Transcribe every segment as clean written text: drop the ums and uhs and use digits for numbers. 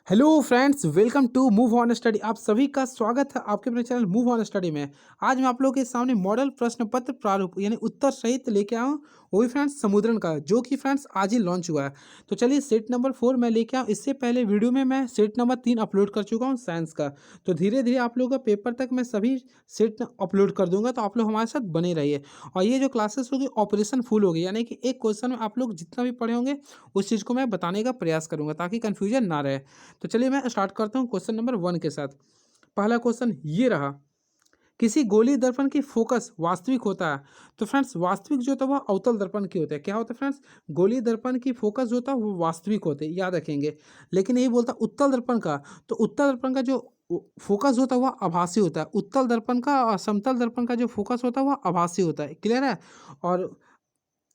Hello friends, welcome to move on study. आप सभी का स्वागत है आपके अपने चैनल मूव ऑन स्टडी में। आज मैं आप लोगों के सामने मॉडल प्रश्न पत्र प्रारूप यानी उत्तर सहित लेके आया हूँ, वो भी फ्रेंड्स समुद्रन का, जो कि फ्रेंड्स आज ही लॉन्च हुआ है। तो चलिए सेट नंबर 4 मैं लेके आऊँ। इससे पहले वीडियो में मैं सेट नंबर 3 अपलोड कर चुका हूँ साइंस का। तो धीरे धीरे आप लोगों का पेपर तक मैं सभी सेट अपलोड कर दूंगा, तो आप लोग हमारे साथ बने रहिए। और ये जो क्लासेस होगी ऑपरेशन फुल होगी, यानी कि एक क्वेश्चन में आप लोग जितना भी पढ़े होंगे उस चीज़ को मैं बताने का प्रयास करूंगा ताकि कन्फ्यूजन ना रहे। तो चलिए मैं स्टार्ट करता हूँ क्वेश्चन नंबर 1 के साथ। पहला क्वेश्चन ये रहा, किसी गोलीय दर्पण की फोकस वास्तविक होता है। तो फ्रेंड्स वास्तविक जो होता है वह अवतल दर्पण की होता है। क्या होता है फ्रेंड्स? गोलीय दर्पण की फोकस जो होता है वो वास्तविक होते हैं, याद रखेंगे। लेकिन यही बोलता उत्तल दर्पण का, तो उत्तल दर्पण का जो फोकस होता है वह आभासी होता है। उत्तल दर्पण का और समतल दर्पण का जो फोकस होता है वह आभासी होता है। क्लियर है? और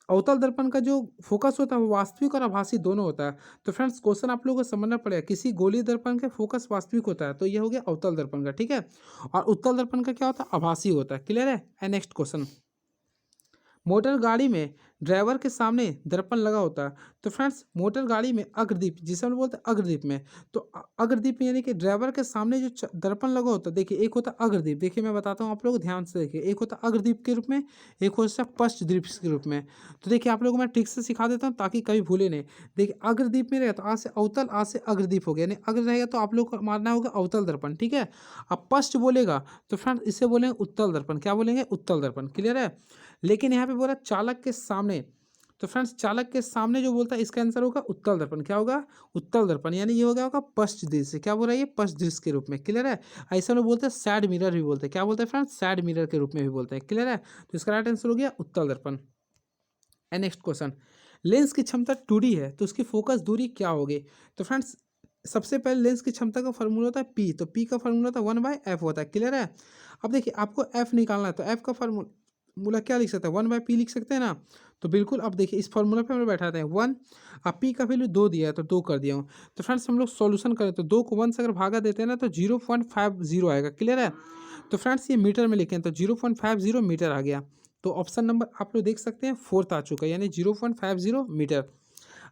अवतल दर्पण का जो फोकस होता है वो वास्तविक और आभासी दोनों होता है। तो फ्रेंड्स क्वेश्चन आप लोगों को समझना पड़ेगा, किसी गोलीय दर्पण के फोकस वास्तविक होता है तो ये हो गया अवतल दर्पण का, ठीक है। और उत्तल दर्पण का क्या होता है? आभासी होता है। क्लियर है? नेक्स्ट क्वेश्चन, मोटर गाड़ी में ड्राइवर के सामने दर्पण लगा होता है। तो फ्रेंड्स मोटर गाड़ी में अग्रदीप, जिसे हम बोलते हैं अग्रदीप में, तो अग्रदीप में यानी कि ड्राइवर के सामने जो दर्पण लगा होता है, देखिए एक होता है अग्रदीप, देखिए मैं बताता हूँ आप लोग ध्यान से देखिए। एक होता है अग्रदीप के रूप में, एक होता है पश्च दीप के रूप में। तो देखिए आप लोगों को मैं ट्रिक से सिखा देता हूँ ताकि कभी भूले नहीं। देखिए अग्रदीप में रहेगा तो आज से अवतल, आज से अग्रदीप हो गया, यानी अग्र रहेगा तो आप लोग को मारना होगा अवतल दर्पण, ठीक है। अब पश्च बोलेगा तो फ्रेंड्स इसे बोलेंगे उत्तल दर्पण। क्या बोलेंगे? उत्तल दर्पण। क्लियर है? लेकिन यहाँ पे बोला चालक के सामने, तो फ्रेंड्स चालक के सामने जो बोलता है इसका आंसर होगा उत्तल दर्पण। क्या होगा? उत्तल दर्पण, यानी ये हो गया होगा पश्च दृश्य। क्या बोल रहा है? ये पश्च दृश्य के रूप में। क्लियर है? ऐसा लोग बोलते हैं साइड मिरर भी बोलते हैं। क्या बोलते हैं फ्रेंड्स? साइड मिरर के रूप में भी बोलते हैं। क्लियर है? तो इसका राइट आंसर हो गया उत्तल दर्पण। एंड नेक्स्ट क्वेश्चन, लेंस की क्षमता 2D है तो उसकी फोकस दूरी क्या होगी? तो फ्रेंड्स सबसे पहले लेंस की क्षमता का फॉर्मूला होता है पी, तो पी का फॉर्मूला होता है 1/f होता है। क्लियर है? अब देखिए आपको एफ निकालना है तो एफ का फॉर्मूला क्या लिख सकते हैं? 1/p लिख सकते हैं ना। तो बिल्कुल अब देखिए इस फॉर्मूला पे हम लोग बैठाते हैं 1। अब पी का वैल्यू 2 दिया है तो 2 कर दिया हूँ। तो फ्रेंड्स हम लोग सॉल्यूशन करें तो 2 को 1 से अगर भागा देते हैं ना तो 0.50 आएगा। क्लियर है? तो फ्रेंड्स ये मीटर में लिखें तो 0.50 मीटर आ गया। तो ऑप्शन नंबर आप लोग देख सकते हैं फोर्थ आ चुका है, यानी 0.50 मीटर।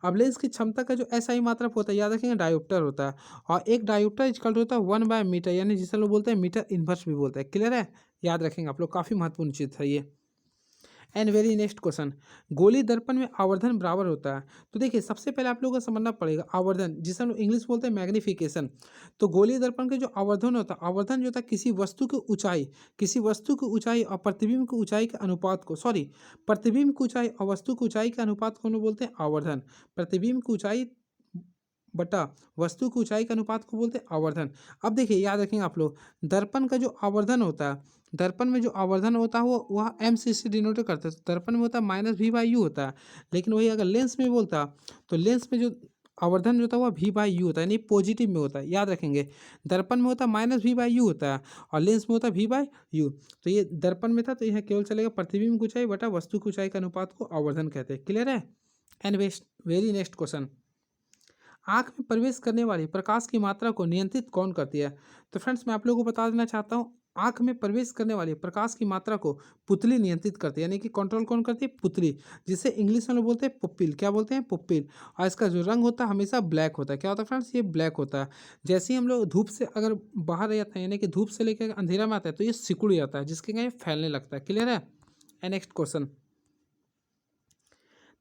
अब लेंस की क्षमता का जो SI मात्रक होता है, याद रखेंगे डायोप्टर होता है। और एक डायोप्टर इक्वल होता है 1/मीटर, यानी जिसे लोग बोलते हैं मीटर इनवर्स भी बोलते हैं। क्लियर है? याद रखेंगे आप लोग, काफ़ी महत्वपूर्ण चीज़ है ये। एंड वेरी नेक्स्ट क्वेश्चन, गोली दर्पण में आवर्धन बराबर होता है। तो देखिए सबसे पहले आप लोगों को समझना पड़ेगा आवर्धन, जिसे हम इंग्लिश बोलते हैं मैग्निफिकेशन। तो गोली दर्पण के जो आवर्धन होता है, आवर्धन जो होता है किसी वस्तु की ऊंचाई, किसी वस्तु की ऊंचाई और प्रतिबिंब की ऊंचाई के अनुपात को, सॉरी, प्रतिबिंब की ऊंचाई और वस्तु की ऊंचाई के अनुपात को हम लोग बोलते हैं आवर्धन। प्रतिबिंब की ऊंचाई बटा वस्तु की ऊंचाई के अनुपात को बोलते हैं आवर्धन। अब देखिए याद रखेंगे आप लोग, दर्पण का जो आवर्धन होता है, दर्पण में जो आवर्धन होता है वो वह MC से डिनोट करता है। तो दर्पण में होता है -V/U होता है। लेकिन वही अगर लेंस में बोलता तो लेंस में जो आवर्धन जो होता है वह V/U होता है, यानी पॉजिटिव में होता है। याद रखेंगे, दर्पण में होता है -V/U होता है और लेंस में होता है V/U। तो ये दर्पण में था तो यह केवल चलेगा प्रतिबिंब की ऊंचाई बटा वस्तु की ऊंचाई के अनुपात को आवर्धन कहते हैं। क्लियर है? एंड वेरी नेक्स्ट क्वेश्चन, आँख में प्रवेश करने वाली प्रकाश की मात्रा को नियंत्रित कौन करती है? तो फ्रेंड्स मैं आप लोगों को बता देना चाहता हूँ, आँख में प्रवेश करने वाली प्रकाश की मात्रा को पुतली नियंत्रित करती है, यानी कि कंट्रोल कौन करती है? पुतली, जिसे इंग्लिश में लोग बोलते हैं पुपिल। क्या बोलते हैं? पुपिल। और इसका जो रंग होता है हमेशा ब्लैक होता है। क्या होता है फ्रेंड्स? ये ब्लैक होता है। जैसे ही हम लोग धूप से अगर बाहर रह जाते हैं, यानी कि धूप से लेकर अंधेरा में आता है तो ये सिकुड़ जाता है, जिसके कारण ये फैलने लगता है। क्लियर है? नेक्स्ट क्वेश्चन,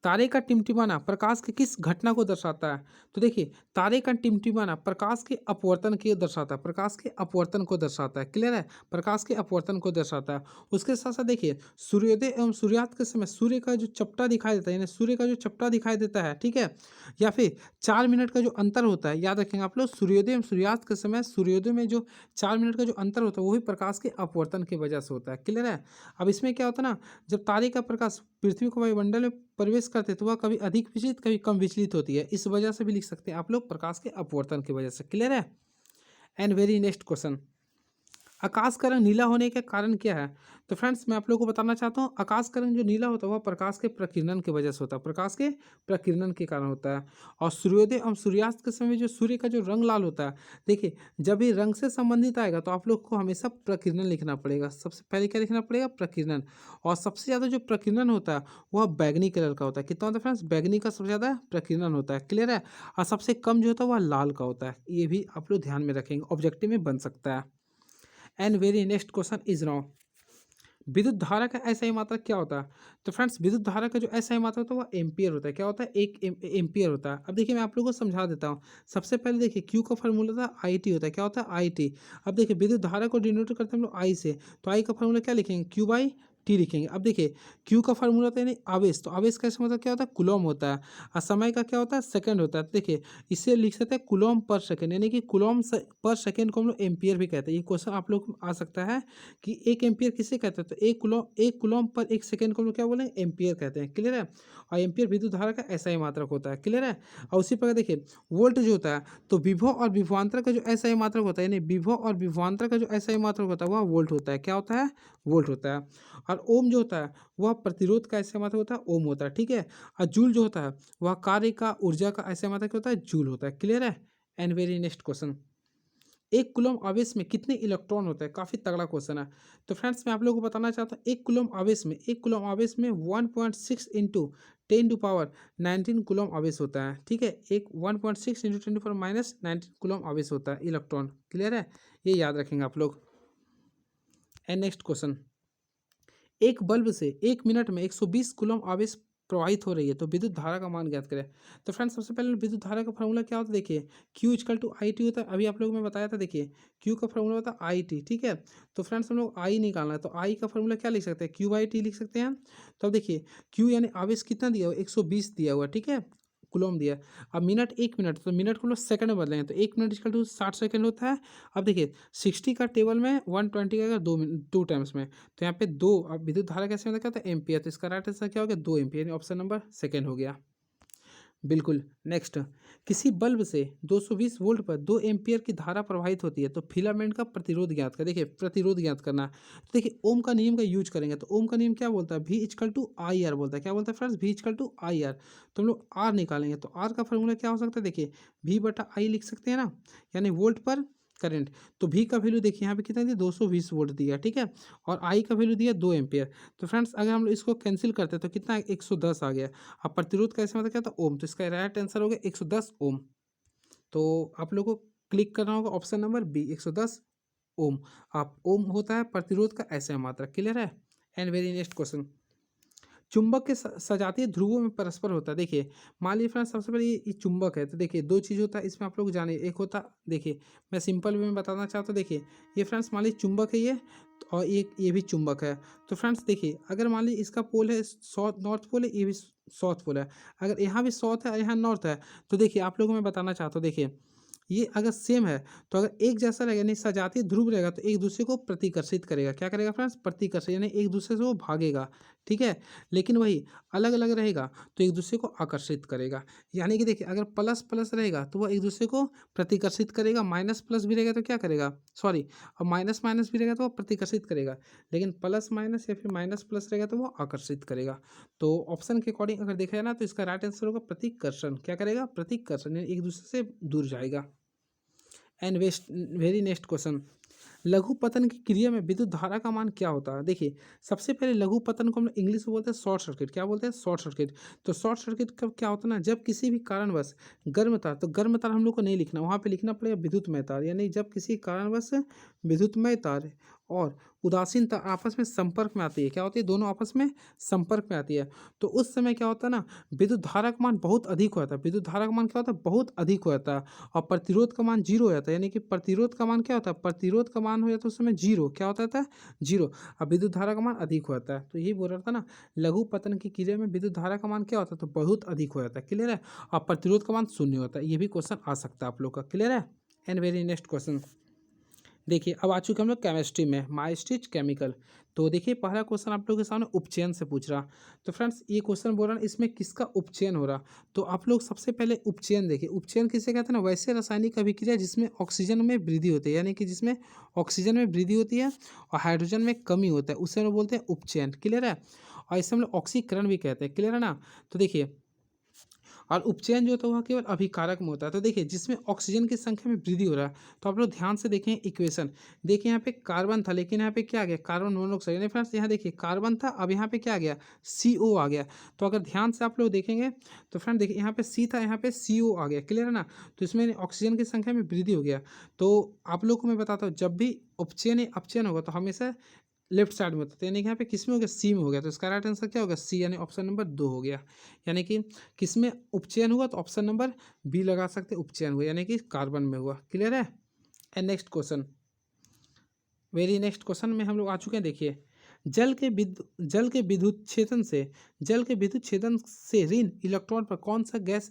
तारे का टिमटिमाना प्रकाश की किस घटना को दर्शाता है? तो देखिए तारे का टिमटिमाना प्रकाश के अपवर्तन के दर्शाता है, प्रकाश के अपवर्तन को दर्शाता है। क्लियर है? प्रकाश के अपवर्तन को दर्शाता है। उसके साथ साथ देखिए सूर्योदय एवं सूर्यास्त के समय सूर्य का जो चपटा दिखाई देता है, यानी सूर्य का जो चपटा दिखाई देता है, ठीक है, या फिर 4 मिनट का जो अंतर होता है, याद रखेंगे आप लोग, सूर्योदय एवं सूर्यास्त के समय सूर्योदय में जो 4 मिनट का जो अंतर होता है वही प्रकाश के अपवर्तन की वजह से होता है। क्लियर है? अब इसमें क्या होता है ना, जब तारे का प्रकाश पृथ्वी को वायुमंडल में प्रवेश करते हैं तो वह कभी अधिक विचलित कभी कम विचलित होती है। इस वजह से भी लिख सकते हैं आप लोग प्रकाश के अपवर्तन की वजह से। क्लियर है? एंड वेरी नेक्स्ट क्वेश्चन, आकाश का रंग नीला होने का कारण क्या है? तो फ्रेंड्स मैं आप लोगों को बताना चाहता हूँ, आकाश का रंग जो नीला होता है वह प्रकाश के प्रकीर्णन की वजह से होता है, प्रकाश के प्रकीर्णन के कारण होता है। और सूर्योदय एवं सूर्यास्त के समय जो सूर्य का जो रंग लाल होता है, देखिए जब ये रंग से संबंधित आएगा तो आप लोग को हमेशा प्रकीर्णन लिखना पड़ेगा। सबसे पहले क्या लिखना पड़ेगा? प्रकीर्णन। और सबसे ज़्यादा जो प्रकीर्णन होता है वह बैंगनी कलर का होता है। कितना होता है फ्रेंड्स? बैंगनी का सबसे ज़्यादा प्रकीर्णन होता है। क्लियर है? और सबसे कम जो होता है वह लाल का होता है। ये भी आप लोग ध्यान में रखेंगे, ऑब्जेक्टिव में बन सकता है। And very next question is now, विद्युत धारा का ऐसा ही मात्रक क्या होता है? तो फ्रेंड्स विद्युत धारा का जो ऐसा ही मात्रक होता है वह एम्पियर होता है। क्या होता है? एक एम्पियर होता है। अब देखिए मैं आप लोगों को समझा देता हूँ। सबसे पहले देखिए क्यू का फार्मूला था आई टी होता है। क्या होता है? I T. अब देखिए विद्युत धारा को डिनोट करते हैं हम लोग आई से, तो आई का फार्मूला क्या लिखेंगे? क्यू बाई टी लिखेंगे। अब देखिए क्यू का फार्मूला होता है यानी आवेश, तो आवेश का मतलब क्या होता है? कुलॉम होता है। और समय का क्या होता है? सेकंड होता है। तो देखिए इसे लिख सकते हैं कुलॉम पर सेकंड, यानी कि कुलॉम पर सेकंड को हम लोग एम्पियर भी कहते हैं। ये क्वेश्चन आप लोग को आ सकता है कि एक एम्पियर किसे कहते हैं? तो एक कूलम पर एक सेकंड को हम लोग क्या बोलेंगे? एम्पियर कहते हैं। क्लियर है? और एम्पियर विद्युत धारा का ऐसा ही मात्रक होता है। क्लियर है? और उसी प्रकार देखिए वोल्ट जो होता है, तो विभव और विभवांतर का जो ऐसा ही मात्रक होता है, यानी विभव और विभवांतर का जो ऐसा ही मात्रक होता है वह वोल्ट होता है। क्या होता है? वोल्ट होता है। और ओम जो होता है वह प्रतिरोध का ऐसा मात्रक होता है, ओम होता है। ठीक है? और जूल जो होता है वह कार्य का, ऊर्जा का ऐसा मात्रक होता है, जूल होता है। क्लियर है? एंड वेरी नेक्स्ट क्वेश्चन, एक कूलम आवेश में कितने इलेक्ट्रॉन होते हैं? काफ़ी तगड़ा क्वेश्चन है। तो फ्रेंड्स मैं आप लोगों को बताना चाहता हूँ, एक कूलम आवेश में 1.6 इंटू 10⁻19 कूलम आवेश होता है। ठीक है? एक 1.6 इंटू 10⁻−19 कूलम आवेश होता है, इलेक्ट्रॉन। क्लियर है? ये याद रखेंगे आप लोग। एंड नेक्स्ट क्वेश्चन, एक बल्ब से 1 मिनट में 120 कूलम आवेश प्रवाहित हो रही है, तो विद्युत धारा का मान ज्ञात करें। तो फ्रेंड्स सबसे पहले विद्युत धारा का फॉर्मूला क्या होता है? देखिए Q equal to I T होता है। अभी आप लोगों को मैं बताया था। देखिए Q का फॉर्मूला होता है आई टी। ठीक है? तो फ्रेंड्स हम लोग आई निकालना है, तो आई का फॉर्मूला क्या लिख सकते हैं? क्यू बाई टी लिख सकते हैं। तो अब देखिए Q यानी आवेश कितना दिया हुआ? 120 दिया हुआ। ठीक है? कुलोम दिया। अब मिनट, 1 मिनट, तो मिनट को हम लोग सेकंड में बदलेंगे, तो 1 मिनट इक्वल टू 60 सेकंड होता है। अब देखिए 60 का टेबल में 120 का अगर टू टाइम्स में, तो यहाँ पे दो, अब विद्युत धारा कैसे होता है? क्या होता है? एम्पियर। तो इसका राइट आंसर क्या हो गया? 2 एम्पियर। ऑप्शन नंबर सेकंड हो गया। बिल्कुल। नेक्स्ट, किसी बल्ब से 220 वोल्ट पर 2 एम्पियर की धारा प्रवाहित होती है, तो फिलामेंट का प्रतिरोध ज्ञात कर। देखिए प्रतिरोध ज्ञात करना है। तो देखिए ओम का नियम का यूज करेंगे, तो ओम का नियम क्या बोलता है? V equal to I R बोलता है। क्या बोलता है friends? V equal to I R. तो हम लोग आर निकालेंगे, तो आर का फॉर्मूला क्या हो सकता है? देखिए V बटा आई लिख सकते हैं ना, यानी वोल्ट पर करंट। तो V का वैल्यू देखिए यहाँ पे कितना दिया? 220 वोल्ट दिया। ठीक है? और आई का वैल्यू दिया 2 एम्पियर। तो फ्रेंड्स अगर हम लोग इसको कैंसिल करते हैं तो कितना? 110 आ गया। अब प्रतिरोध कैसे मतलब क्या था? ओम। तो इसका राइट आंसर हो गया 110 ओम। तो आप लोगों को क्लिक करना होगा ऑप्शन नंबर बी, 110 ओम। आप ओम होता है प्रतिरोध का ऐसे मात्रा। क्लियर है? एंड वेरी नेक्स्ट क्वेश्चन, चुंबक के सजातीय ध्रुवों में परस्पर होता है। देखिए मान लीजिए फ्रेंड्स सबसे पहले ये चुंबक है, तो देखिए दो चीज़ होता है इसमें, आप लोग जाने, एक होता, देखिए मैं सिंपल वे में बताना चाहता हूँ। देखिए ये फ्रेंड्स मान लीजिए चुंबक है ये, और एक ये भी चुंबक है। तो फ्रेंड्स देखिए अगर मान लीजिए इसका पोल है साउथ, नॉर्थ पोल है, ये भी साउथ पोल है, अगर यहाँ भी साउथ है यहाँ नॉर्थ है, तो देखिए आप लोगों को मैं बताना चाहता हूँ। देखिए ये अगर सेम है, तो अगर एक जैसा रहेगा यानी सजातीय ध्रुव रहेगा, तो एक दूसरे को प्रतिकर्षित करेगा। क्या करेगा फ्रेंड्स? प्रतिकर्षित, यानी एक दूसरे से वो भागेगा। ठीक है? लेकिन वही अलग अलग रहेगा तो एक दूसरे को आकर्षित करेगा। यानी कि देखिए अगर प्लस प्लस रहेगा तो वह एक दूसरे को प्रतिकर्षित करेगा, माइनस प्लस भी रहेगा तो क्या करेगा? सॉरी, और माइनस माइनस भी रहेगा तो वह प्रतिकर्षित करेगा, लेकिन प्लस माइनस या फिर माइनस प्लस रहेगा तो वो आकर्षित करेगा। तो ऑप्शन के अकॉर्डिंग अगर देखा जाए ना, तो इसका राइट आंसर होगा प्रतिकर्षण। क्या करेगा? प्रतिकर्षण, यानी एक दूसरे से दूर जाएगा। एंड वेरी नेक्स्ट क्वेश्चन, लघु पतन की क्रिया में विद्युत धारा का मान क्या होता है? देखिए सबसे पहले लघु पतन को हम लोग इंग्लिश में बोलते हैं शॉर्ट सर्किट। क्या बोलते हैं? Short circuit. तो शॉर्ट सर्किट कब क्या होता है ना, जब किसी भी कारणवश गर्म तार, तो गर्म तार हम लोग को नहीं लिखना, वहाँ पे लिखना पड़ेगा विद्युतमय तार, यानी जब किसी कारणवश विद्युतमय तार और उदासीन तार आपस में संपर्क में आती है। क्या होती है? दोनों आपस में संपर्क में आती है, तो उस समय क्या होता है ना, विद्युत धारा का मान बहुत अधिक हो जाता है। विद्युत धारा का मान क्या होता है? बहुत अधिक हो जाता है। और प्रतिरोध का मान जीरो हो जाता है, यानी कि प्रतिरोध का मान क्या होता है? प्रतिरोध का मान हो जाता है उस समय जीरो। क्या होता था? जीरो। अब विद्युत धारा का मान अधिक हो जाता है, तो यही बोल रहा था ना, लघु पतन की क्रिया में विद्युत धारा का मान क्या होता है? तो बहुत अधिक हो जाता है। क्लियर है? और प्रतिरोध का मान शून्य होता है। ये भी क्वेश्चन आ सकता है आप लोग का। क्लियर है? एंड वेरी नेक्स्ट क्वेश्चन, देखिए अब आ चुके हम लोग केमिस्ट्री में, माइस्टिच केमिकल। तो देखिए पहला क्वेश्चन आप लोगों के सामने उपचयन से पूछ रहा। तो फ्रेंड्स ये क्वेश्चन बोल रहा है इसमें किसका उपचयन हो रहा। तो आप लोग सबसे पहले उपचयन देखिए, उपचयन किसे कहते हैं ना, वैसे रासायनिक अभिक्रिया जिसमें ऑक्सीजन में वृद्धि होती है, यानी कि जिसमें ऑक्सीजन में वृद्धि होती है और हाइड्रोजन में कमी होता है, उसे हम लोग बोलते हैं उपचयन। क्लियर है। और इसे हम लोग ऑक्सीकरण भी कहते हैं। क्लियर है ना। तो देखिए और उपचयन जो होता है वह केवल अभिकारक में होता है। तो देखिए जिसमें ऑक्सीजन की संख्या में वृद्धि हो रहा है, तो आप लोग ध्यान से देखें इक्वेशन। देखिए यहाँ पे कार्बन था, लेकिन यहाँ पे क्या आ गया, कार्बन मोनोऑक्साइड। यानी फ्रेंड्स यहाँ देखिए कार्बन था, अब यहाँ पे क्या आ गया, CO आ गया। तो अगर ध्यान से आप लोग देखेंगे तो फ्रेंड देखिए यहाँ पे C था, यहाँ पे CO आ गया। क्लियर है ना। तो इसमें ऑक्सीजन की संख्या में वृद्धि हो गया। तो आप लोग को मैं बताता हूँ, जब भी उपचयन या अपचयन होगा तो हमेशा लेफ्ट साइड में होता है। तो यानी कि यहाँ पे किस में हो गया, C में हो गया। तो इसका राइट आंसर क्या होगा, C, यानी ऑप्शन नंबर 2 हो गया। यानी कि किस में उपचयन हुआ, तो ऑप्शन नंबर B लगा सकते हैं, उपचयन हुआ यानी कि कार्बन में हुआ। क्लियर है। And next question, very next question में हम लोग आ चुके हैं। देखिए जल के विद्युत छेदन से ऋण इलेक्ट्रॉन पर कौन सा गैस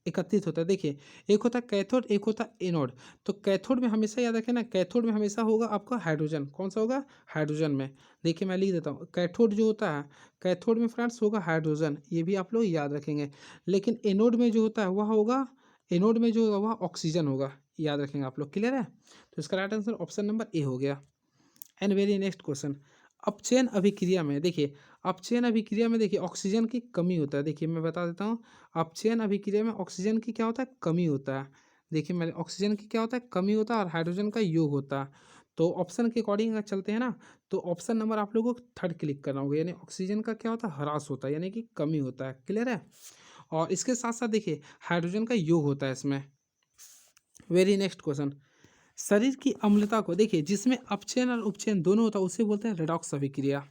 एकत्रित होता है। देखिए एक होता है कैथोड, एक होता है एनोड। तो कैथोड में हमेशा याद रखें ना, कैथोड में हमेशा होगा आपका हाइड्रोजन। कौन सा होगा, हाइड्रोजन में। देखिए मैं लिख देता हूँ, कैथोड जो होता है, कैथोड में फ्रेंड्स होगा हाइड्रोजन, ये भी आप लोग याद रखेंगे। लेकिन एनोड में जो होता है वह होगा, एनोड में जो होगा वह ऑक्सीजन होगा, याद रखेंगे आप लोग। क्लियर है। तो इसका right answer option number A हो गया। एंड वेरी नेक्स्ट क्वेश्चन, अपचयन अभिक्रिया में देखिए, अपचयन अभिक्रिया में देखिए ऑक्सीजन की कमी होता है। देखिए मैं बता देता हूँ, अपचयन अभिक्रिया में ऑक्सीजन की क्या होता है, कमी होता है। देखिए मेरे ऑक्सीजन की क्या होता है, कमी होता है, और हाइड्रोजन का योग होता है। तो ऑप्शन के अकॉर्डिंग अगर चलते हैं ना, तो ऑप्शन नंबर आप लोगों को थर्ड क्लिक करना होगा। यानी ऑक्सीजन का क्या होता है, ह्रास होता है, यानी कि कमी होता है। क्लियर है। और इसके साथ साथ देखिए हाइड्रोजन का योग होता है इसमें। वेरी नेक्स्ट क्वेश्चन, शरीर की अम्लता को देखिए जिसमें अपचयन और उपचयन दोनों होता है उसे बोलते हैं रेडॉक्स अभिक्रिया।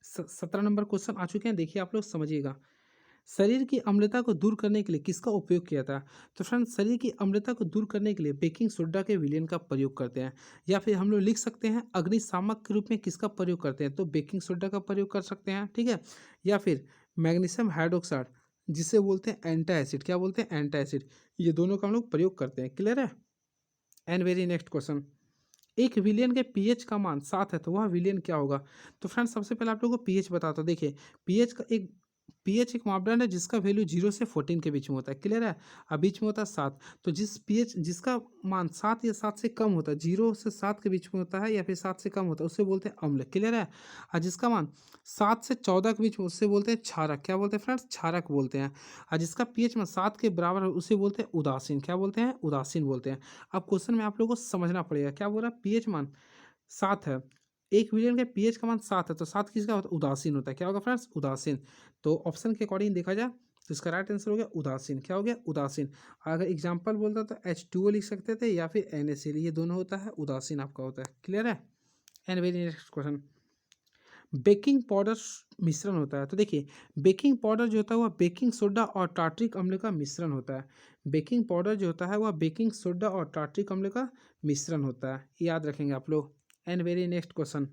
17 नंबर क्वेश्चन आ चुके हैं, देखिए आप लोग समझिएगा। शरीर की अम्लता को दूर करने के लिए किसका उपयोग किया था। तो फ्रेंड्स शरीर की अम्लता को दूर करने के लिए बेकिंग सोडा के विलयन का प्रयोग करते हैं, या फिर हम लोग लिख सकते हैं अग्निशामक के रूप में किसका प्रयोग करते हैं, तो बेकिंग सोडा का प्रयोग कर सकते हैं। ठीक है। या फिर मैग्नीशियम हाइड्रोक्साइड, जिसे बोलते हैं एंटा एसिड। क्या बोलते हैं, एंटा एसिड। ये दोनों का हम लोग प्रयोग करते हैं। क्लियर है। एंड वेरी नेक्स्ट क्वेश्चन, एक विलियन के पीएच का मान 7 है, तो वह विलियन क्या होगा। तो फ्रेंड्स सबसे पहले आप लोगों को पीएच बताता हूँ। देखिए पीएच एक मापदंड है जिसका वैल्यू 0 से 14 के बीच में होता है। क्लियर है। अब बीच में होता है 7। तो जिसका मान 7 या 7 से कम होता है, 0 से 7 के बीच में होता है या फिर 7 से कम होता है, उसे बोलते हैं अम्ल। क्लियर है। और जिसका मान 7 से 14 के बीच में, उससे बोलते हैं क्षारक। क्या बोलते हैं फ्रेंड्स, क्षारक बोलते हैं। और जिसका पीएच में 7 के बराबर है उसे बोलते हैं उदासीन। क्या बोलते हैं, उदासीन बोलते हैं। अब क्वेश्चन में आप लोगों को समझना पड़ेगा, क्या बोल रहा है, पीएच मान 7 है, एक विलियन का पीएच का मान 7 है, तो 7 किसका होता है, उदासीन होता है। क्या होगा फ्रेंड्स, उदासीन। तो ऑप्शन के अकॉर्डिंग देखा जाए तो इसका राइट आंसर हो गया उदासीन। क्या हो गया, उदासीन। अगर एग्जाम्पल बोलता तो H2O लिख सकते थे, या फिर NaCl, ये दोनों होता है उदासीन आपका होता है। क्लियर है। And very next question, baking powder मिश्रण होता है। तो देखिए बेकिंग पाउडर जो होता है वह बेकिंग सोडा और टार्ट्रिक अम्ल का मिश्रण होता है। बेकिंग पाउडर जो होता है वह बेकिंग सोडा और टार्ट्रिक अम्ल का मिश्रण होता है, याद रखेंगे आप लोग। एंड वेरी नेक्स्ट क्वेश्चन,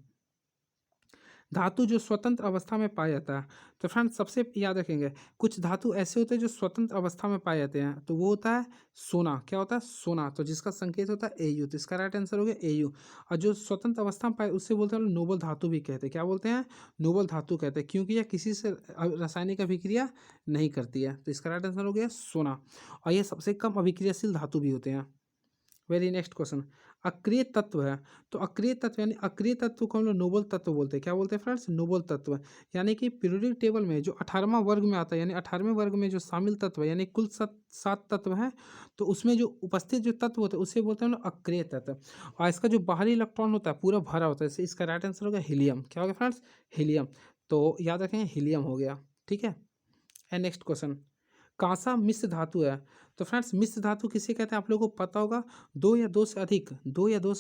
धातु जो स्वतंत्र अवस्था में पाया जाता है। तो फ्रेंड्स सबसे याद रखेंगे, कुछ धातु ऐसे होते हैं जो स्वतंत्र अवस्था में पाए जाते हैं, तो वो होता है सोना। क्या होता है, सोना। तो जिसका संकेत होता है AU, तो इसका राइट आंसर हो गया AU। और जो स्वतंत्र अवस्था में पाए उससे बोलते हैं नोबल धातु भी कहते हैं। क्या बोलते हैं, नोबल धातु कहते हैं, क्योंकि यह किसी से रासायनिक अभिक्रिया नहीं करती है। तो इसका राइट आंसर हो गया सोना। और ये सबसे कम अभिक्रियाशील धातु भी होते हैं। वेरी नेक्स्ट क्वेश्चन, अक्रिय तत्व है। तो अक्रिय तत्व यानी अक्रिय तत्व को हम लोग नोबल तत्व बोलते हैं। क्या बोलते हैं फ्रेंड्स, नोबल तत्व। यानी कि पीरियोडिक टेबल में जो 18वां वर्ग में आता है, यानी 18वें वर्ग में जो शामिल तत्व है, यानी कुल 7 तत्व हैं, तो उसमें जो उपस्थित जो तत्व होते हैं उसे बोलते हैं हम लोग अक्रिय तत्व। और इसका जो बाहरी इलेक्ट्रॉन होता है पूरा भरा होता है, इससे इसका राइट आंसर होगा हीलियम। क्या होगा फ्रेंड्स, हीलियम। तो याद रखें हीलियम हो गया। ठीक है। एंड नेक्स्ट क्वेश्चन, कांसा मिश्र धातु है। तो फ्रेंड्स मिश्र धातु किसे कहते हैं आप लोगों को पता होगा, दो या दो से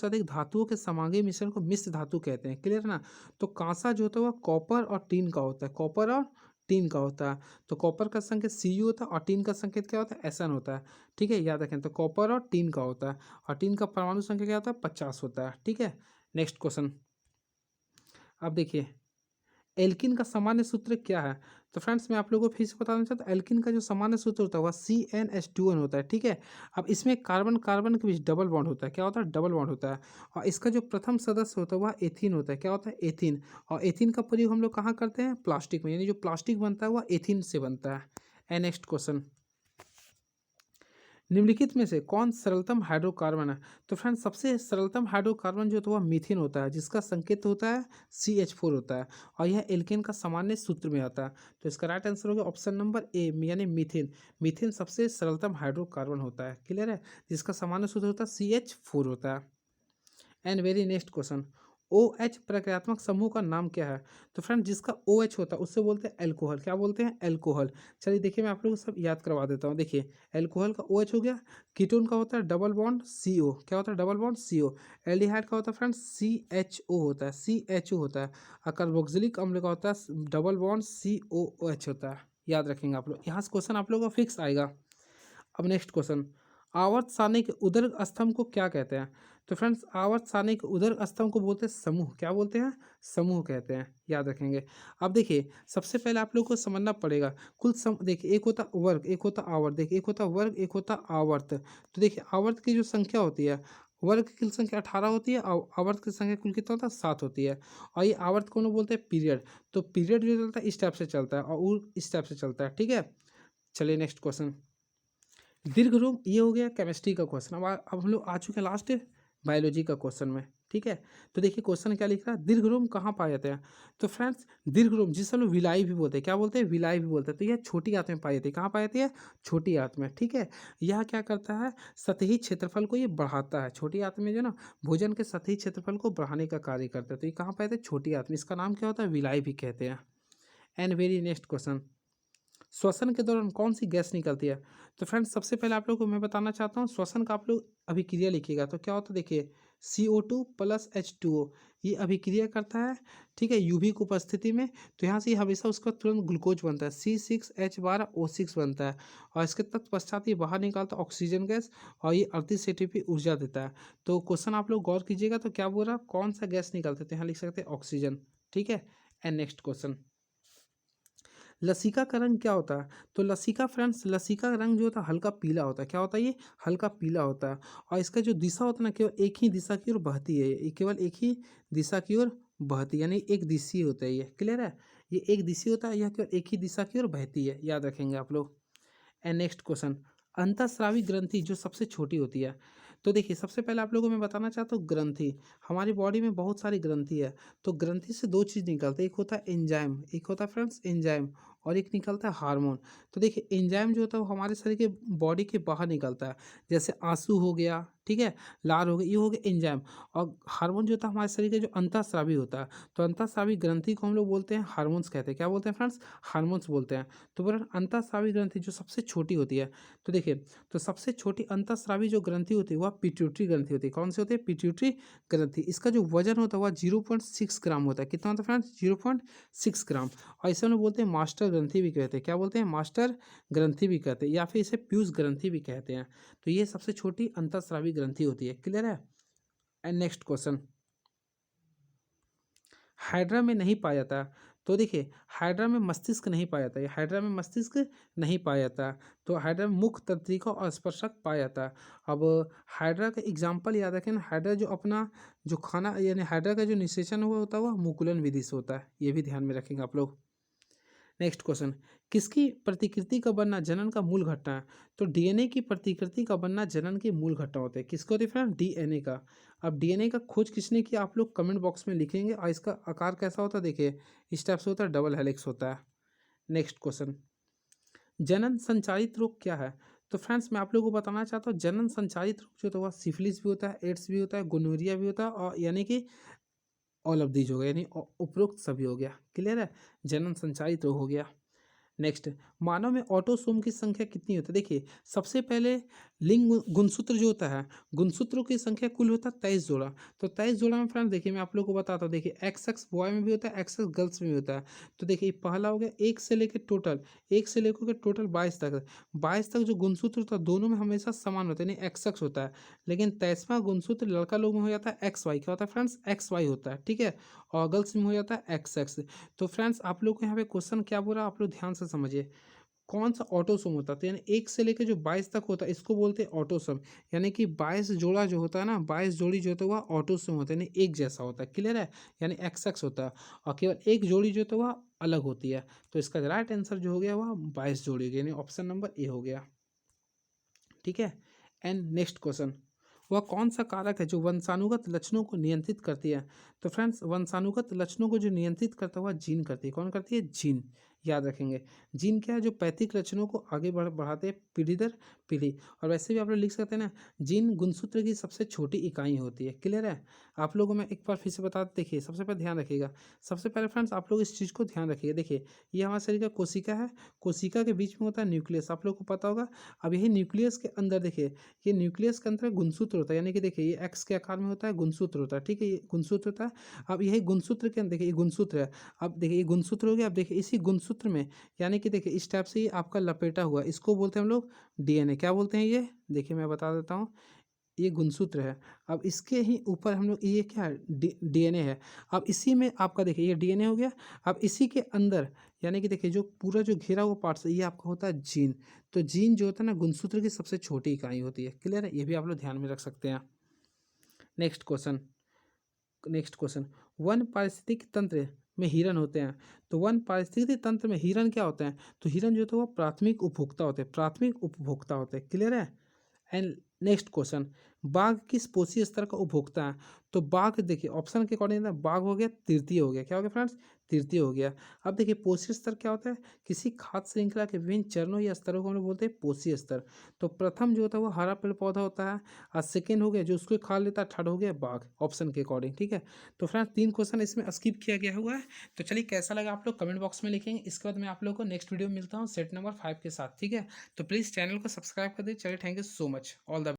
अधिक धातुओं के समांगी मिश्रण को मिश्र धातु कहते हैं। क्लियर ना। तो कांसा जो होता है वह कॉपर और टीन का होता है, कॉपर और टीन का होता है। तो कॉपर का संकेत Cu होता है और टीन का संकेत क्या होता है, Sn होता है। ठीक है, याद रखें। तो कॉपर और टीन का होता है, और टीन का परमाणु संख्या क्या होता है, 50 होता है। ठीक है। नेक्स्ट क्वेश्चन, अब देखिए एल्किन का सामान्य सूत्र क्या है। तो फ्रेंड्स मैं आप लोगों को फिर से बताना चाहता हूँ, एल्किन का जो सामान्य सूत्र होता है वह CnH2n होता है, ठीक है। अब इसमें कार्बन कार्बन के बीच डबल बॉन्ड होता है, क्या होता है, डबल बॉन्ड होता है। और इसका जो प्रथम सदस्य होता है वह एथीन होता है, क्या होता है, एथीन। और एथीन का प्रयोग हम लोग कहाँ करते हैं, प्लास्टिक में, यानी जो प्लास्टिक बनता है वह एथीन से बनता है। एंड नेक्स्ट क्वेश्चन, निम्नलिखित में से कौन सरलतम हाइड्रोकार्बन है। तो फ्रेंड्स सबसे सरलतम हाइड्रोकार्बन जो होता है वह मीथेन होता है, जिसका संकेत होता है CH4 होता है, और यह एल्केन का सामान्य सूत्र में आता है। तो इसका राइट आंसर होगा ऑप्शन नंबर ए, यानी मीथेन। मीथेन सबसे सरलतम हाइड्रोकार्बन होता है, क्लियर है, जिसका सामान्य सूत्र होता है CH4 होता है। And very next question, OH प्रक्रियात्मक समूह का नाम क्या है। तो फ्रेंड जिसका OH होता है उससे बोलते हैं एल्कोहल, क्या बोलते हैं, एल्कोहल। चलिए देखिए मैं आप लोगों को सब याद करवा देता हूँ। देखिए एल्कोहल का OH हो गया, कीटोन का होता है डबल बॉन्ड CO, क्या होता है, डबल बॉन्ड CO। एल्डिहाइड का होता है फ्रेंड्स CHO होता है, CHO होता है। और कार्बोक्सिलिक अम्ल का होता है डबल बॉन्ड COOH होता है, याद रखेंगे आप लोग, यहाँ से क्वेश्चन आप लोगों का फिक्स आएगा। अब नेक्स्ट क्वेश्चन, आवर्त सारणी के उदर स्तंभ को क्या कहते हैं। तो फ्रेंड्स आवर्त सारणी के उदर स्तंभ को बोलते हैं समूह, क्या बोलते हैं, समूह कहते हैं, याद रखेंगे। अब देखिए सबसे पहले आप लोग को समझना पड़ेगा कुल देखिए एक होता वर्ग, एक होता आवर्त, देखिए एक होता वर्ग, एक होता आवर्त। तो देखिए आवर्त की जो संख्या होती है, वर्ग की कुल संख्या 18 होती है और आवर्त की संख्या कुल कितना होता है, 7 होती है। और ये आवर्त को बोलते हैं पीरियड। तो पीरियड जो चलता है इस टाइप से चलता है और वो इस टाइप से चलता है, ठीक है। चलिए नेक्स्ट क्वेश्चन, दीर्घ रूप, ये हो गया केमिस्ट्री का क्वेश्चन। अब हम लोग आ चुके हैं लास्ट बायोलॉजी का क्वेश्चन में, ठीक है। तो देखिए क्वेश्चन क्या लिख रहा है, दीर्घ रूप कहाँ पाए जाते हैं। तो फ्रेंड्स दीर्घ रूप जिसे हम लोग विलाई भी बोलते हैं, क्या बोलते हैं, विलाई भी बोलते हैं। तो यह छोटी आंत में पाई जाती है, कहाँ पाई जाती है, छोटी आंत में, ठीक है। यह क्या करता है, सतही क्षेत्रफल को ये बढ़ाता है, छोटी आंत में जो ना भोजन के सतही क्षेत्रफल को बढ़ाने का कार्य करता है। तो ये कहाँ पाए जाते हैं, छोटी आंत में, इसका नाम क्या होता है, विलाई भी कहते हैं। एंड वेरी नेक्स्ट क्वेश्चन, श्वसन के दौरान कौन सी गैस निकलती है। तो फ्रेंड्स सबसे पहले आप लोग को मैं बताना चाहता हूँ, श्वसन का आप लोग अभिक्रिया लिखिएगा। तो क्या होता है, देखिए CO2 + H2O, ये अभिक्रिया करता है, ठीक है, यूवी की उपस्थिति में। तो यहाँ से हमेशा उसका तुरंत ग्लूकोज बनता है, C6H12O6 बनता है। और इसके तत्पश्चात ये बाहर निकालता है ऑक्सीजन गैस, और ये 38 ATP ऊर्जा देता है। तो क्वेश्चन आप लोग गौर कीजिएगा, तो क्या बोल रहा है, कौन सा गैस निकालते थे, यहाँ लिख सकते हैं ऑक्सीजन, ठीक है। एंड नेक्स्ट क्वेश्चन, लसिका का रंग क्या होता है। तो लसिका फ्रेंड्स, लसिका का रंग जो होता है हल्का पीला होता है, क्या होता है, ये हल्का पीला होता है। और इसका जो दिशा होता है ना, केवल एक ही दिशा की ओर बहती है, ये केवल एक ही दिशा की ओर बहती है, यानी एक दिशी होता है ये, क्लियर है, ये एक दिशी होता है, यह केवल एक ही दिशा की ओर बहती है, याद रखेंगे आप लोग। एंड नेक्स्ट क्वेश्चन, अंतःस्रावी ग्रंथि जो सबसे छोटी होती है। तो देखिए सबसे पहले आप लोगों को मैं बताना चाहता हूँ, ग्रंथि, हमारी बॉडी में बहुत सारी ग्रंथि है। तो ग्रंथि से दो चीज़ निकलती है, एक होता है एंजाइम, एक होता है फ्रेंड्स एंजाइम, और एक निकलता है हार्मोन। तो देखिए एंजाइम जो होता है वो हमारे शरीर के बॉडी के बाहर निकलता है, जैसे आंसू हो गया, ठीक है, लार हो गया, ये हो गया एंजाइम। और हार्मोन जो होता है हमारे शरीर के जो अंतःस्रावी होता है, तो अंतःस्रावी ग्रंथि को हम लोग बोलते हैं हार्मोन्स कहते हैं, क्या बोलते हैं फ्रेंड्स, हार्मोन्स बोलते हैं। तो बोला अंतःस्रावी ग्रंथि जो सबसे छोटी होती है। तो देखिए तो सबसे छोटी अंतःस्रावी जो ग्रंथि होती है वह पिट्यूटरी ग्रंथि होती है, कौन सी होती है, पिट्यूटरी ग्रंथि। इसका जो वजन होता है वह 0.6 ग्राम होता है, कितना होता है फ्रेंड्स, 0.6 ग्राम। और इसे हम लोग बोलते हैं मास्टर ग्रंथि भी कहते हैं, क्या बोलते हैं, मास्टर ग्रंथि भी कहते हैं, या फिर इसे पीयूष ग्रंथि भी कहते हैं। तो ये सबसे छोटी अंतःस्रावी ग्रंथि होती है, क्लियर है। एंड नेक्स्ट क्वेश्चन, हाइड्रा में नहीं पाया जाता। तो देखिए हाइड्रा में मस्तिष्क नहीं पाया जाता, ये हाइड्रा में मस्तिष्क नहीं पाया जाता। तो हाइड्रा में मुख्य तंत्रिका और स्पर्शक पाया जाता। अब हाइड्रा का एग्जाम्पल याद रखें ना, हाइड्रा जो अपना जो खाना, यानी हाइड्रा का जो निषेचन हुआ होता है वह मुकुलन विधि से होता है, ये भी ध्यान में रखेंगे आप लोग। नेक्स्ट क्वेश्चन, किसकी प्रतिकृति का बनना जनन का मूल घटना है। तो डीएनए की प्रतिकृति का बनना जनन की मूल घटना होते हैं, किसको होती है फ्रेंड, डीएनए का। अब डीएनए का खोज किसने किया, आप लोग कमेंट बॉक्स में लिखेंगे। और इसका आकार कैसा होता है, देखिए इस टाइप से होता है, डबल हेलिक्स होता है। नेक्स्ट क्वेश्चन, जनन संचारित रोग क्या है। तो फ्रेंड्स मैं आप लोगों को बताना चाहता हूँ, जनन संचारित रोग जो होता है सिफिलिस भी होता है, एड्स भी होता है, गोनोरिया भी होता है, और यानी कि ऑल ऑफ दीज हो गया, यानी उपरोक्त सभी हो गया, क्लियर है, जनन संचारित रोग हो गया। नेक्स्ट, मानव में ऑटोसोम की संख्या कितनी होती है? देखिए, सबसे पहले लिंग गुणसूत्र जो होता है, गुणसूत्रों की संख्या कुल होता है 23 जोड़ा। तो 23 जोड़ा में फ्रेंड्स देखिए मैं आप लोग को बताता हूँ, देखिए एक्स बॉय में भी होता है, एक्स गर्ल्स में भी होता है। तो देखिए पहला हो गया 1 से लेकर टोटल 22 तक। 22 तक जो गुणसूत्र होता है दोनों में हमेशा समान होता है, यानी एक्स होता है। लेकिन 23वां गुणसूत्र लड़का लोग में हो जाता है एक्स वाई। क्या होता है फ्रेंड्स? एक्स वाई होता है, ठीक है। और गर्ल्स में हो जाता है एक्स। तो फ्रेंड्स आप लोग को यहाँ पे क्वेश्चन क्या बोला, आप लोग ध्यान से समझिए। कौन सा ऑटोसोम होता है? तो यानी 1 से लेकर जो 22 तक होता है इसको बोलते हैं ऑटोसोम। यानी कि 22 जोड़ा जो होता है ना, 22 जोड़ी जो होता है वह ऑटोसोम होता है, यानी एक जैसा होता है। क्लियर है? यानी एक्स होता है। और केवल एक जोड़ी जो होता है वह अलग होती है। तो इसका राइट आंसर जो हो गया वह 22 जोड़ी हो गया, यानी ऑप्शन नंबर ए हो गया। ठीक है। एंड नेक्स्ट क्वेश्चन, वह कौन सा कारक है जो वंशानुगत लक्षणों को नियंत्रित करती है? तो फ्रेंड्स वंशानुगत लक्षणों को जो नियंत्रित करता है वह जीन करती है। कौन करती है? जीन। याद रखेंगे। जीन क्या है? जो पैतृक लक्षणों को आगे बढ़ाते हैं पीढ़ी दर पीढ़ी। और वैसे भी आप लोग लिख सकते हैं ना, जीन गुणसूत्र की सबसे छोटी इकाई होती है। क्लियर है? आप लोगों में एक बार फिर से बता, देखिए सबसे पहले ध्यान रखिएगा। सबसे पहले फ्रेंड्स आप लोग इस चीज़ को ध्यान रखिएगा। देखिए ये हमारे शरीर का कोशिका है, कोशिका के बीच में होता है न्यूक्लियस, आप लोग को पता होगा। अब यही न्यूक्लियस के अंदर देखिए, ये न्यूक्लियस के अंदर गुणसूत्र होता है, यानी कि देखिए ये एक्स के आकार में होता है, गुणसूत्र होता है। ठीक है, ये गुणसूत्र होता है। अब यही गुणसूत्र के अंदर देखिए ये गुणसूत्र है। अब देखिए ये गुणसूत्र हो गया। अब देखिए इसी गुणसूत्र में, यानी कि देखिए इस टाइप से ये आपका लपेटा हुआ, इसको बोलते हैं हम लोग डीएनए। क्या बोलते हैं ये? देखिए मैं बता देता हूँ, ये गुणसूत्र है। अब इसके ही ऊपर हम लोग, ये क्या है? डीएनए है। अब इसी में आपका देखिए ये डीएनए हो गया। अब इसी के अंदर, यानी कि देखिए जो पूरा जो घिरा हुआ पार्ट्स है ये आपका होता है जीन। तो जीन जो होता है ना, गुणसूत्र की सबसे छोटी इकाई होती है। क्लियर है? ये भी आप लोग ध्यान में रख सकते हैं। नेक्स्ट क्वेश्चन, वन पारिस्थितिक तंत्र में हिरन होते हैं। तो वन पारिस्थितिक तंत्र में हिरन क्या होते हैं? तो हिरन जो होते हैं वो प्राथमिक उपभोक्ता होते हैं, प्राथमिक उपभोक्ता होते हैं। क्लियर है? एंड नेक्स्ट क्वेश्चन, बाघ किस पोषी स्तर का उपभोक्ता है? तो बाघ देखिए ऑप्शन के अकॉर्डिंग बाघ हो गया तृतीय हो गया। क्या हो गया फ्रेंड्स? तृतीय हो गया। अब देखिए पोषी स्तर क्या होता है? किसी खाद्य श्रृंखला के विभिन्न चरणों या स्तरों को हम लोग बोलते हैं पोषी स्तर। तो प्रथम जो होता है वो हरा पेड़ पौधा होता है, और सेकेंड हो गया जो उसको खा लेता है, थर्ड हो गया बाघ, ऑप्शन के अकॉर्डिंग। ठीक है। तो फ्रेंड्स 3 क्वेश्चन इसमें स्किप किया गया हुआ है। तो चलिए कैसा लगा आप लोग कमेंट बॉक्स में लिखेंगे। इसके बाद मैं आप लोग को नेक्स्ट वीडियो में मिलता हूँ सेट नंबर 5 के साथ। ठीक है। तो प्लीज़ चैनल को सब्सक्राइब कर दीजिए। चलिए thank you so much, all the